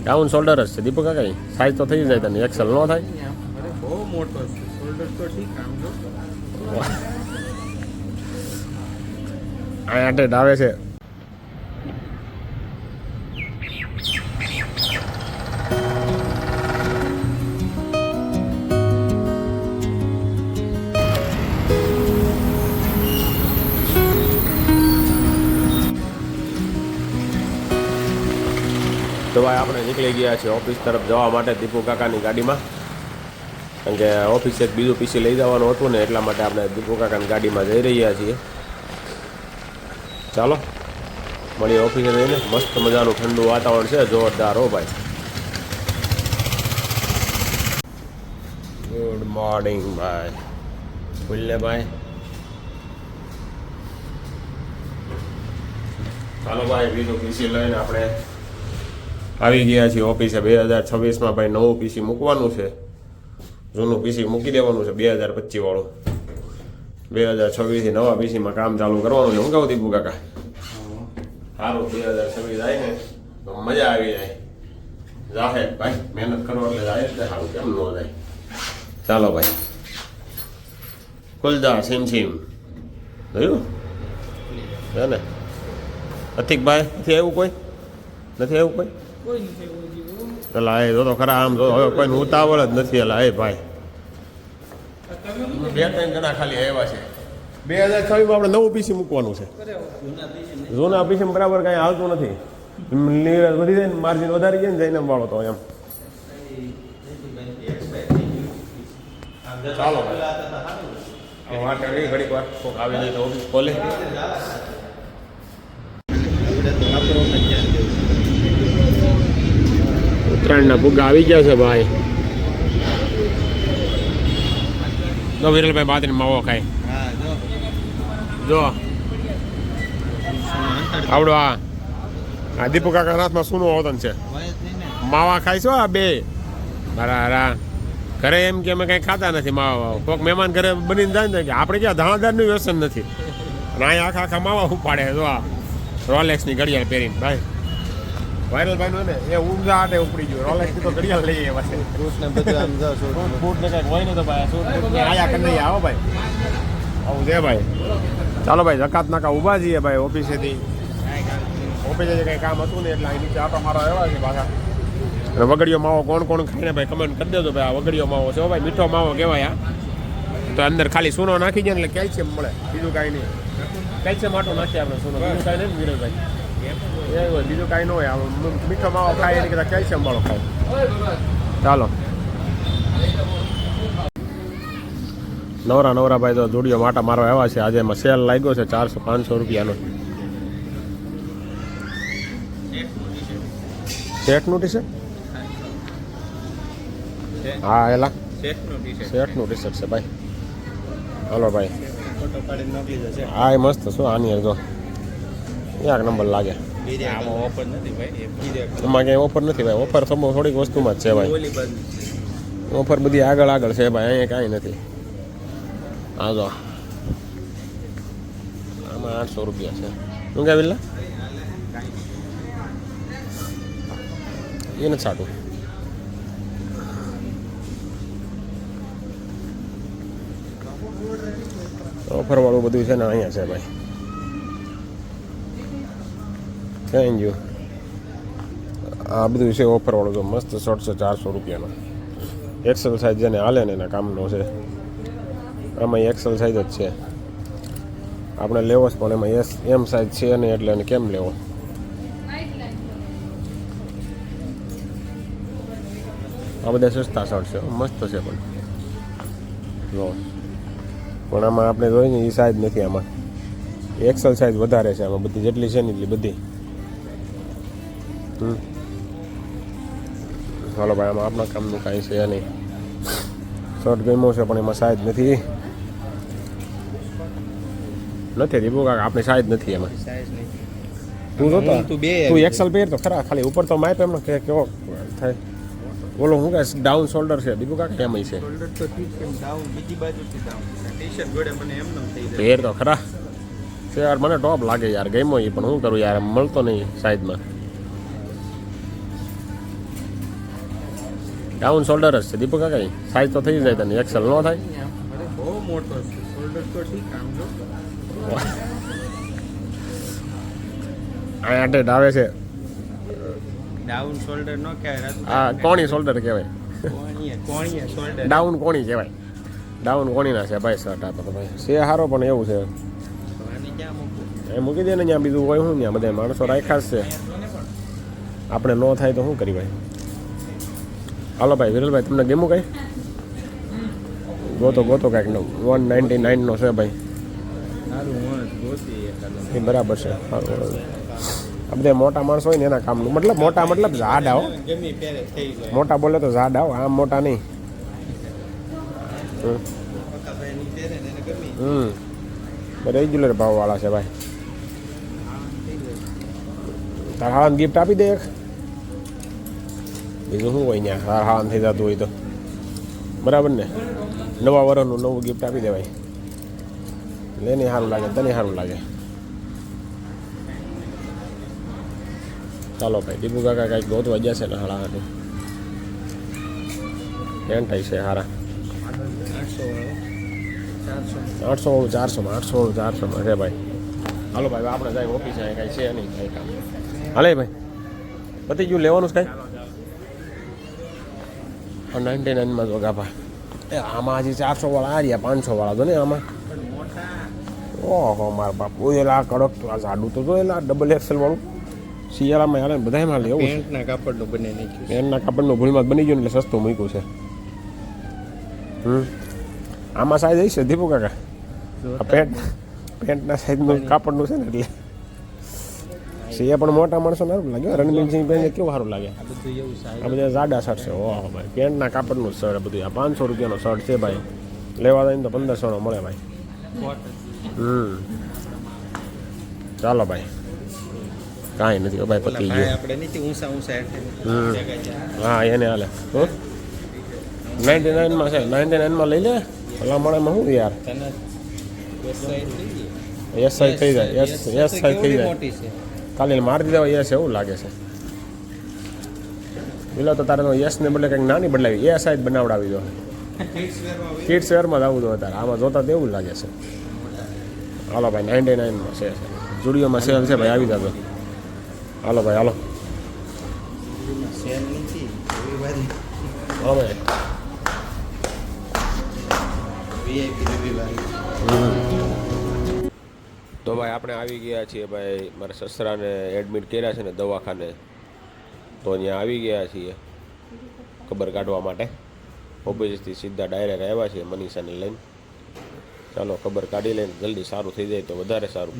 Down shoulder જ છે દીપક કાકા, સાઈઝ તો થઈ જાય તને, એક્સેલ ન થાય. અરે બહુ મોટો છે શોલ્ડર તો ઠીક આમ જો આ આટેટ આવે છે. તો ભાઈ આપણે નીકળી ગયા છીએ ઓફિસ તરફ જવા માટે દીપુ કાકાની ગાડીમાં, કારણ કે ઓફિસે એક બીજું પીસી લઈ જવાનું હતું ને એટલા માટે આપણે દીપુ કાકાની ગાડીમાં જઈ રહ્યા છીએ. ચાલો મળીએ ઓફિસે જઈને. મસ્ત મજાનું ઠંડુ વાતાવરણ છે, જોરદાર હો ભાઈ. ગુડ મોર્નિંગ ભાઈ. બોલને ભાઈ. ચાલો ભાઈ બીજું પીસી લઈને આપણે આવી ગયા છીએ ઓફિસે. 2026માં ભાઈ નવું પીસી મૂકવાનું છે, જૂનું પીસી મૂકી દેવાનું છે 2025 વાળું. 2026થી નવા પીસીમાં કામ ચાલુ કરવાનું છે. હું કહું દીપુ કાકા સારું 2026 જાય ને તો મજા આવી જાય. જાહેર ભાઈ મહેનત કરો એટલે જાય એટલે સારું, કેમ ન જાય. ચાલો ભાઈ ખુલજા સીમ સીમ જોયું છે ને. અતિકભાઈ નથી આવ્યું, કોઈ નથી આવ્યું, કોઈ પેલા એ તો ખરા આમ જો હવે કોઈ ઉતાવળ જ નથી. એલા એ ભાઈ 2-3 જણા ખાલી આવ્યા છે. 2026માં આપણે નવું પીસી મૂકવાનું છે. જૂના પીસી બરાબર કાંઈ હાલતું નથી, વધી જાય ને માર્જિન વધારી જાય ને જઈને વાળો તો એમ. ચાલો ઘડીક વાર કોક આવી જાય તો ઓફિસ ખોલે. ઉત્તરાયણના ફુગ્ગા આવી ગયા છે ભાઈ. જો વિરલભાઈ બાતરી માવો ખાય. જો આવડો આ દીપુ કાકા હાથમાં સુનો હોતન છે. માવા ખાય છો આ બે બરાબર. ઘરે એમ કે અમે કંઈ ખાતા નથી માવા. કોઈક મહેમાન ઘરે બનીને જાય ને કે આપણે ક્યાં ધાણાદારનું વ્યસન નથી, અને અહીંયા આખા માવા ઉપાડે. જો આ રોલેક્સની ઘડિયાળ પહેરીને ભાઈ. વાયરલભાઈનું ને એ ઊંઘા આટે ઉપડી ગયું. રોલેક્સની તો ઘડિયાળ લઈએ પાસે ફ્રૂટ ને બધું આમ જાવ ફ્રૂટ ને કંઈક હોય ને તો ભાઈ આયા કરી લઈએ. આવો ભાઈ આવું છે ભાઈ. ચાલો ભાઈ જકાત નાકા ઊભા છીએ ભાઈ ઓફિસેથી. ઓફિસે કંઈ કામ હતું ને એટલે અહીં નીચે આટો મારો આવ્યા છે પાછા. અને વગડીયો માવો કોણ કોણ ખાઈને ભાઈ કમેન્ટ કરી દેજો ભાઈ. આ વગડીયો માવો છે ભાઈ, મીઠો માવો કહેવાય. તો અંદર ખાલી સૂનો નાખી જાય એટલે કેલ્શિયમ મળે, બીજું કાંઈ નહીં. કેલ્શિયમ આટો નાખીએ આપણે સૂનો, બીજું કાંઈ નહીં વિરલભાઈ. એ હોય બીજું કાંઈ ન હોય. મીઠો માવો ખાય એની કરતાં કેલ્શિયમ વાળો ખાય. ચાલો નવરા ભાઈ તો જોડીઓ માટા મારવા આવ્યા છે. આજે એમાં સેલ લાગ્યો છે 400-500 રૂપિયાનો. શેઠનું ટી શર્ટ? હા એલા શેઠનું ટી શર્ટ છે ભાઈ. હલો ભાઈ હા એ મસ્ત શું આની જો એક નંબર લાગે. એમાં ક્યાંય ઓફર નથી ભાઈ. ઓફર તો થોડીક વસ્તુમાં જ છે ભાઈ. ઓફર બધી આગળ છે ભાઈ, અહીંયા કાંઈ નથી. હા જો આમાં 800 રૂપિયા છે. શું કે વિલ્લા એ નથી સાટું. ઓફર વાળું બધું છે ને અહીંયા છે ભાઈ. Thank you. આ બધું છે ઓફર વાળું. તો મસ્ત શર્ટ છે 400 રૂપિયાનો. એક્સેલ સાઇઝ જેને હાલે ને એના કામનો છે. આમાં એક્સેલ સાઇઝ જ છે. આપણે લેવો છે પણ એમાં એમ સાઇઝ છે નહીં એટલે એને કેમ લેવો. આ બધા સસ્તા શર્ટ છે, મસ્ત છે પણ જો. પણ આમાં આપણે જોઈએ ને એ સાઇઝ નથી. આમાં એક્સેલ સાઇઝ વધારે છે. આમાં બધી જેટલી છે ને એટલી બધી. હાલો ભાઈ આમાં આપણા કામનું કાંઈ છે નહીં. શર્ટ ગમ્યો છે પણ એમાં સાઇઝ નથી. દીપુ કાકા આપણી સાઇઝ નથી એમાં. તું જોતો તું એક્સેલ પહેર તો ખરા, ખાલી ઉપર તો માપ એમનો કે કેવો થાય. બોલો હું કે ડાઉન શોલ્ડર છે દીપુ કાકા કેમ છે? પહેર તો ખરા છે યાર. મને ટોપ લાગે યાર, ગમ્યો એ પણ શું કરું યાર, મળતો નહીં સાઈઝમાં. ડાઉન શોલ્ડર જ છે દીપક કાકા સાઈઝ તો થઈ જાય તને એક્સેલ ન થાય અરે બહુ મોટો છે શોલ્ડર તો ઠીક આમ જો અહીંયા ટેટ આવે છે ડાઉન શોલ્ડર નો કહેવાય આ કોણી શોલ્ડર કહેવાય કોણીએ શોલ્ડર ડાઉન કોણી કહેવાય ડાઉન કોણીના છે ભાઈ શર્ટ આ તો ભાઈ છે સારો પણ એવું છે આની ક્યાં મૂકું એ મૂકી દે ને ત્યાં બીજું હોય શું ત્યાં બધા માણસો રાખ્યા જ છે આપણે ન થાય તો શું કરી ભાઈ હાલો ભાઈ વિરલભાઈ તમને ગેમું કઈ ગોતો કાંઈક 199 નો છે ભાઈ સારું હું ગોતી એકાદો એ બરાબર છે સારું આ બધા મોટા માણસો હોય ને એના કામનું મતલબ ઝાડા હો ગમી પહેરે થઈ જાય મોટા બોલે તો ઝાડા હો આમ મોટા નહીં પકાભાઈની પહેરે ને એને ગમી રેગ્યુલર ભાવવાળા છે ભાઈ તાર હાળાને ગિફ્ટ આપી દે એક બીજું શું હોય ત્યાં તાર હાળાને થઈ જતું હોય તો બરાબર ને નવા વર્ષનું નવું ગિફ્ટ આપી દે ભાઈ લેને સારું લાગે તને સારું લાગે ચાલો ભાઈ દીપુ કાકા કાંઈક ગોતવા જશે ને હાળા હાટું પેન્ટ થાય છે હારા 800 છે ભાઈ હાલો ભાઈ આપણે જાય ઓફિસે કાંઈ છે નહીં કાંઈ કામ હાલે ભાઈ પતી ગયું લેવાનું છે કાંઈ 99 જો ગાભા એ આમાં હજી 400 વાળા આ રહ્યા 500 વાળા તો ને આમાં ઓહો મારા બાપ ઓયેલા કડક તો આ જાડું તો જોયેલા ડબલ એક્સેલ વાળું શિયાળામાં હાલે બધામાં લે એવું પેન્ટના કાપડનું બને નાખ્યું પેન્ટના કાપડનું ભૂલમાં બની ગયું ને એટલે સસ્તું મૂક્યું છે આમાં સાઈઝ હશે દીપુ કાકા આ પેન્ટના સાઈઝનું કાપડનું છે ને એટલે સિયા પણ મોટા માણસો સારું લાગે રણબીરસિંહ પહેરીને કેવું સારું લાગે આ બધું એવું સાહેબ આ બધા જાડા શર્ટ છે ઓહો ભાઈ પેન્ટના કાપડનું શર્ટ બધું આ 500 રૂપિયાનો શર્ટ છે ભાઈ લેવા જાય તો 1500 નો મળે ભાઈ ચાલો ભાઈ કાંઈ નથી ભાઈ પતી ગયું આપણે નીચે ઊંચા હા એને હાલે 99 માં છે 99 માં લઈ લે ભલા મળેમાં શું યાર યસ સાઈઝ થઈ જાય યસ સાઈઝ થઈ જાય મોટી છે ખાલી મારી દેવા યસ એવું લાગે છે પેલો તો તારે યસ ને બદલે કંઈક નાની બદલાવી એ સાઈઝ બનાવડાવી દો કિડ્સ વેરમાં જ આવું દો તારે આમાં જોતા તો એવું લાગે છે હાલો ભાઈ 99 માં છે જુડિયોમાં સેલ છે ભાઈ આવી જતો હાલો ભાઈ હાલો સેલ નથી રવિવારે હા ભાઈ વીઆઈપી રવિવારે તો ભાઈ આપણે આવી ગયા છીએ ભાઈ મારા સસરાને એડમિટ કર્યા છે ને દવાખાને તો અહીંયા આવી ગયા છીએ ખબર કાઢવા માટે ઓફિસથી સીધા ડાયરેક્ટ આવ્યા છીએ મનીષાને લઈને ચાલો ખબર કાઢી લઈને જલ્દી સારું થઈ જાય તો વધારે સારું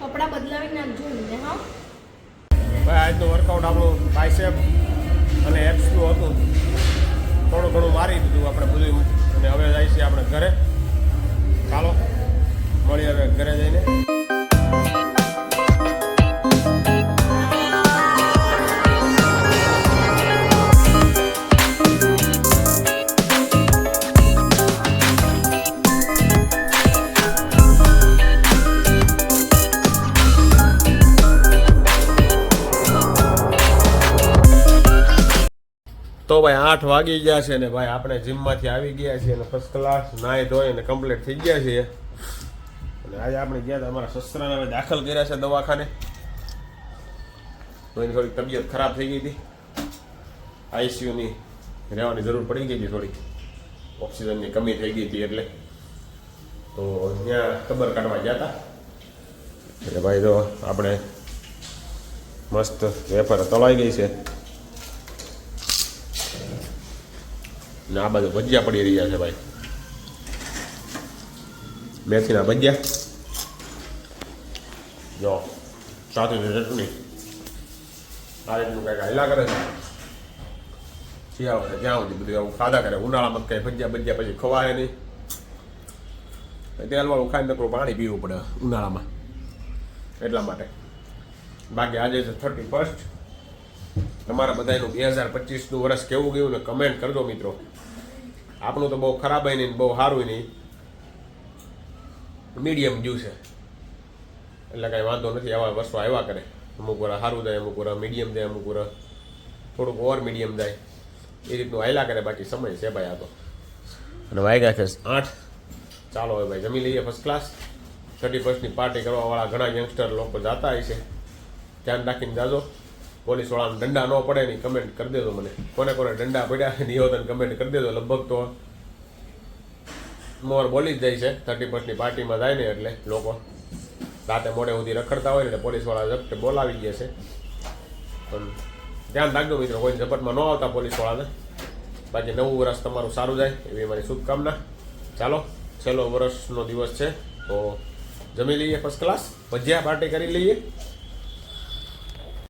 કપડા બદલાવી નાખજો ને હા ભાઈ આજનું વર્કઆઉટ આપણું બાયસેપ અને એપ્સનું હતું થોડું ઘણું મારી દીધું આપણે બધું અને હવે જાય છે આપણે ઘરે ચાલો મળી હવે ઘરે જઈને તો ભાઈ 8 વાગી ગયા છે ને ભાઈ આપણે જીમમાંથી આવી ગયા છીએ અને ફર્સ્ટ ક્લાસ નાહી ધોઈ અને કમ્પ્લીટ થઈ ગયા છીએ અને આજે આપણે ગયા હતા અમારા સસરાને હવે દાખલ કર્યા છે દવાખાને તો એની થોડીક તબિયત ખરાબ થઈ ગઈ હતી આઈસીયુની રહેવાની જરૂર પડી ગઈ હતી થોડી ઓક્સિજનની કમી થઈ ગઈ હતી એટલે તો ત્યાં ખબર કાઢવા ગયા હતા એટલે ભાઈ તો આપણે મસ્ત વેફર તળાઈ ગઈ છે ને આ બાજુ ભજીયા પડી રહ્યા છે ભાઈ મેથીના ભજીયા જો સાથે ચટણી આ રીતનું કંઈક હાલ્યા કરે છે શિયાળો છે જ્યાં સુધી બધું આવું ખાધા કરે ઉનાળામાં કંઈ ભજીયા ભજીયા પછી ખવાય નહીં તેલવાળું ખાઈને નકરું પાણી પીવું પડે ઉનાળામાં એટલા માટે બાકી આજે છે 31 તમારા બધાનું 2025નું વર્ષ કેવું ગયું ને કમેન્ટ કરજો મિત્રો. આપણું તો બહુ ખરાબ નહીં બહુ સારું નહીં, મીડિયમ ગયું છે એટલે કાંઈ વાંધો નથી. આવા વર્ષો આવ્યા કરે, અમુક વાર સારું જાય, અમુક વાર મીડિયમ જાય, અમુક વાર થોડુંક ઓવર મીડિયમ જાય, એ રીતનું હાલ્યા કરે. બાકી સમય છે ભાઈ આ તો. અને વાગ્યા છે 8. ચાલો હવે ભાઈ જમી લઈએ ફર્સ્ટ ક્લાસ. 31ની પાર્ટી કરવાવાળા ઘણા યંગસ્ટર લોકો જતા હોય છે, ધ્યાન રાખીને જાજો. પોલીસવાળાને દંડા ન પડે નહીં કમેન્ટ કરી દેજો મને. કોને કોને દંડા પડ્યા ને એવો તને કમેન્ટ કરી દેજો. લગભગ તો મોર બોલી જ જાય છે 31ની પાર્ટીમાં જાય ને એટલે લોકો રાતે મોડે સુધી રખડતા હોય ને એટલે પોલીસવાળા ઝપટે બોલાવી ગયા છે. પણ ધ્યાન રાખજો મિત્રો, કોઈ ઝપટમાં ન આવતા પોલીસવાળાને. બાકી નવું વર્ષ તમારું સારું જાય એવી મારી શુભકામના. ચાલો છેલ્લો વર્ષનો દિવસ છે તો જમી લઈએ ફર્સ્ટ ક્લાસ, ભજીયા પાર્ટી કરી લઈએ.